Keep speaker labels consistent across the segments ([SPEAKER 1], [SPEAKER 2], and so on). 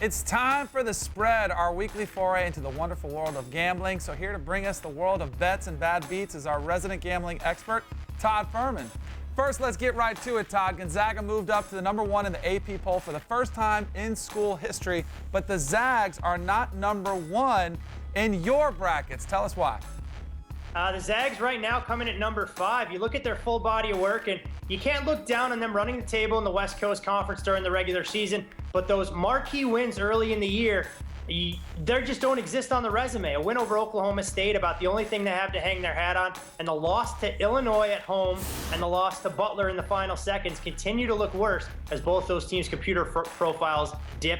[SPEAKER 1] It's time for The Spread, our weekly foray into the wonderful world of gambling. So here to bring us the world of bets and bad beats is our resident gambling expert, Todd Fuhrman. First, let's get right to it, Todd. Gonzaga moved up to the #1 in the AP poll for the first time in school history, but the Zags are not #1 in your brackets. Tell us why.
[SPEAKER 2] The Zags right now coming at #5. You look at their full body of work, and you can't look down on them running the table in the West Coast Conference during the regular season, but those marquee wins early in the year, they just don't exist on the resume. A win over Oklahoma State, about the only thing they have to hang their hat on, and the loss to Illinois at home and the loss to Butler in the final seconds continue to look worse as both those teams' computer profiles dip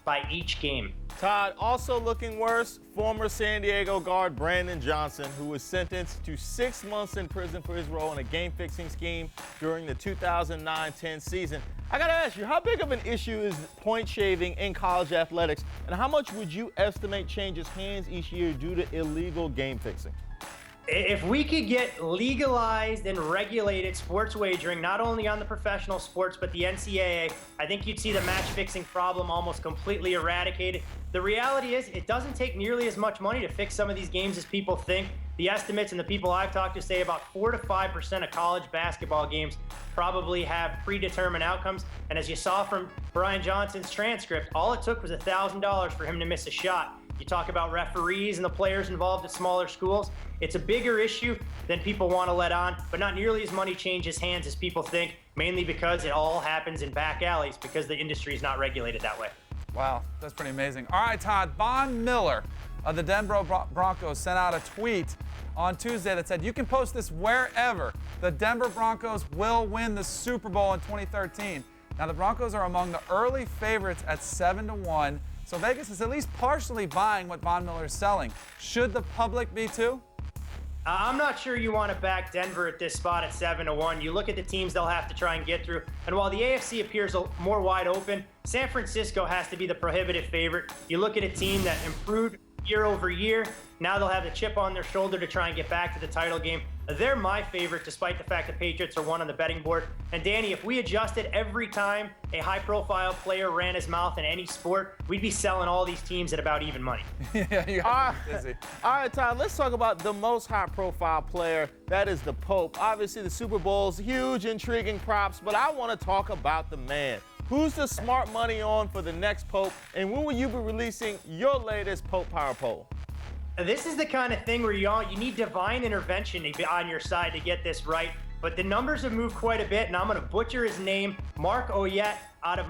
[SPEAKER 2] by each game.
[SPEAKER 3] Todd, also looking worse, former San Diego guard Brandon Johnson, who was sentenced to 6 months in prison for his role in a game-fixing scheme during the 2009-10 season. I gotta ask you, how big of an issue is point shaving in college athletics, and how much would you estimate changes hands each year due to illegal game fixing?
[SPEAKER 2] If we could get legalized and regulated sports wagering, not only on the professional sports, but the NCAA, I think you'd see the match-fixing problem almost completely eradicated. The reality is, it doesn't take nearly as much money to fix some of these games as people think. The estimates and the people I've talked to say about 4 to 5% of college basketball games probably have predetermined outcomes. And as you saw from Brian Johnson's transcript, all it took was $1,000 for him to miss a shot. You talk about referees and the players involved at smaller schools. It's a bigger issue than people want to let on, but not nearly as money changes hands as people think, mainly because it all happens in back alleys because the industry is not regulated that way.
[SPEAKER 1] Wow, that's pretty amazing. All right, Todd, Von Miller of the Denver Broncos sent out a tweet on Tuesday that said, you can post this wherever. The Denver Broncos will win the Super Bowl in 2013. Now, the Broncos are among the early favorites at 7-1. So Vegas is at least partially buying what Von Miller is selling. Should the public be too?
[SPEAKER 2] I'm not sure you want to back Denver at this spot at 7-1. You look at the teams they'll have to try and get through. And while the AFC appears more wide open, San Francisco has to be the prohibitive favorite. You look at a team that improved year over year. Now they'll have the chip on their shoulder to try and get back to the title game. They're my favorite, despite the fact the Patriots are one on the betting board. And Danny, if we adjusted every time a high-profile player ran his mouth in any sport, we'd be selling all these teams at about even money.
[SPEAKER 1] Yeah, you got to be busy.
[SPEAKER 3] All right, Todd, let's talk about the most high-profile player. That is the Pope. Obviously, the Super Bowl's huge, intriguing props, but I want to talk about the man. Who's the smart money on for the next Pope, and when will you be releasing your latest Pope Power Poll?
[SPEAKER 2] This is the kind of thing where you need divine intervention to be on your side to get this right. But the numbers have moved quite a bit, and I'm going to butcher his name. Marc Oyet out of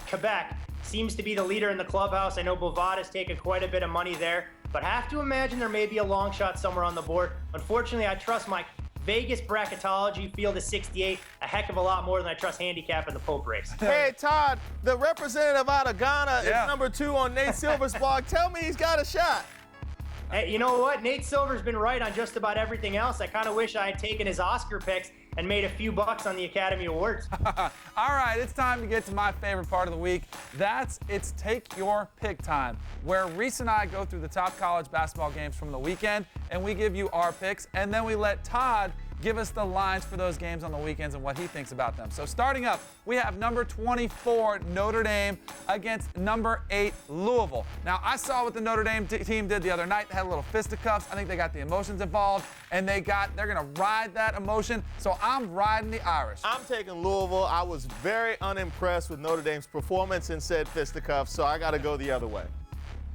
[SPEAKER 2] Quebec seems to be the leader in the clubhouse. I know Bovada's taken quite a bit of money there, but have to imagine there may be a long shot somewhere on the board. Unfortunately, I trust my Vegas bracketology field of 68 a heck of a lot more than I trust handicap in the Pope race.
[SPEAKER 3] Hey, Todd, the representative out of Ghana is #2 on Nate Silver's blog. Tell me he's got a shot.
[SPEAKER 2] Hey, you know what? Nate Silver's been right on just about everything else. I kind of wish I had taken his Oscar picks and made a few bucks on the Academy Awards.
[SPEAKER 1] All right, it's time to get to my favorite part of the week. It's Take Your Pick time, where Reese and I go through the top college basketball games from the weekend, and we give you our picks, and then we let Todd give us the lines for those games on the weekends and what he thinks about them. So starting up, we have number 24, Notre Dame, against number 8, Louisville. Now, I saw what the Notre Dame team did the other night. They had a little fisticuffs. I think they got the emotions involved, and they're going to ride that emotion. So I'm riding the Irish.
[SPEAKER 3] I'm taking Louisville. I was very unimpressed with Notre Dame's performance in said fisticuffs, so I got to go the other way.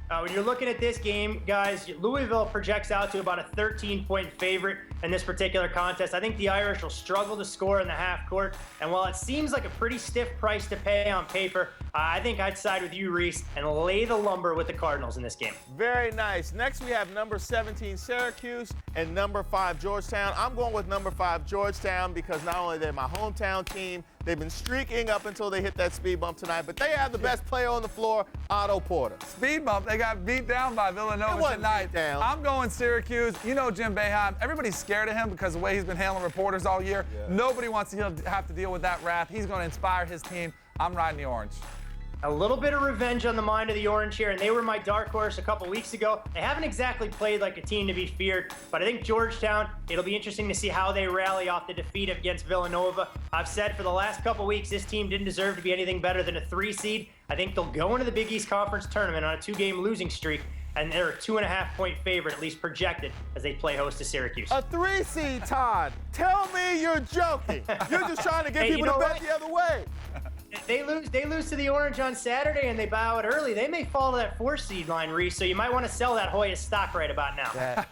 [SPEAKER 2] When you're looking at this game, guys, Louisville projects out to about a 13-point favorite in this particular contest. I think the Irish will struggle to score in the half court. And while it seems like a pretty stiff price to pay on paper, I think I'd side with you, Reese, and lay the lumber with the Cardinals in this game.
[SPEAKER 3] Very nice. Next, we have number 17, Syracuse, and number 5, Georgetown. I'm going with number 5, Georgetown, because not only they're my hometown team, they've been streaking up until they hit that speed bump tonight, but they have the best player on the floor, Otto Porter.
[SPEAKER 1] Speed bump. They got beat down by Villanova tonight. I'm going Syracuse. You know Jim Boeheim. Everybody's scared of him because of the way he's been handling reporters all year. Yeah. Nobody wants to have to deal with that wrath. He's going to inspire his team. I'm riding the orange.
[SPEAKER 2] A little bit of revenge on the mind of the Orange here, and they were my dark horse a couple weeks ago. They haven't exactly played like a team to be feared, but I think Georgetown, it'll be interesting to see how they rally off the defeat against Villanova. I've said for the last couple weeks, this team didn't deserve to be anything better than a 3 seed. I think they'll go into the Big East Conference tournament on a 2-game losing streak, and they're a 2.5-point favorite, at least projected, as they play host to Syracuse.
[SPEAKER 3] A 3 seed, Todd. Tell me you're joking. You're just trying to get people to bet the other way.
[SPEAKER 2] They lose to the Orange on Saturday and they bow it early. They may fall to that 4 seed line, Reese, so you might want to sell that Hoya stock right about now.
[SPEAKER 1] Yeah.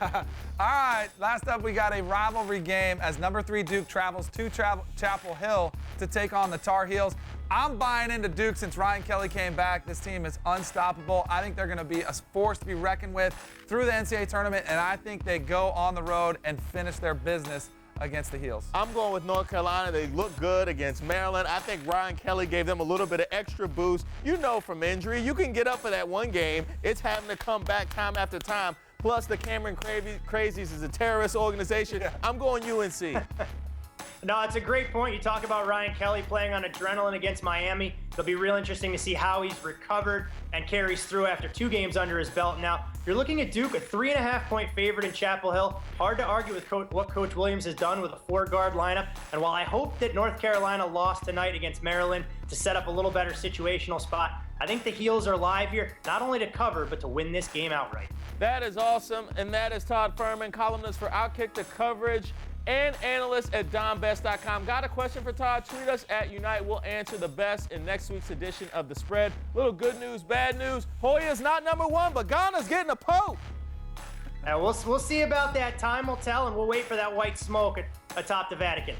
[SPEAKER 1] All right, last up we got a rivalry game as number 3 Duke travels to Chapel Hill to take on the Tar Heels. I'm buying into Duke since Ryan Kelly came back. This team is unstoppable. I think they're going to be a force to be reckoned with through the NCAA tournament, and I think they go on the road and finish their business against the Heels.
[SPEAKER 3] I'm going with North Carolina. They look good against Maryland. I think Ryan Kelly gave them a little bit of extra boost. You know, from injury, you can get up for that one game. It's having to come back time after time. Plus, the Cameron Crazies is a terrorist organization. Yeah. I'm going UNC.
[SPEAKER 2] No, it's a great point. You talk about Ryan Kelly playing on adrenaline against Miami. It'll be real interesting to see how he's recovered and carries through after 2 games under his belt. Now, you're looking at Duke, a 3.5-point favorite in Chapel Hill. Hard to argue with what Coach Williams has done with a 4-guard lineup. And while I hope that North Carolina lost tonight against Maryland to set up a little better situational spot, I think the Heels are live here, not only to cover, but to win this game outright.
[SPEAKER 3] That is awesome. And that is Todd Fuhrman, columnist for Outkick the Coverage and analyst at DonBest.com. Got a question for Todd? Tweet us at Unite. We'll answer the best in next week's edition of The Spread. Little good news, bad news. Hoya's not number 1, but Ghana's getting a poke.
[SPEAKER 2] We'll see about that. Time will tell, and we'll wait for that white smoke atop the Vatican.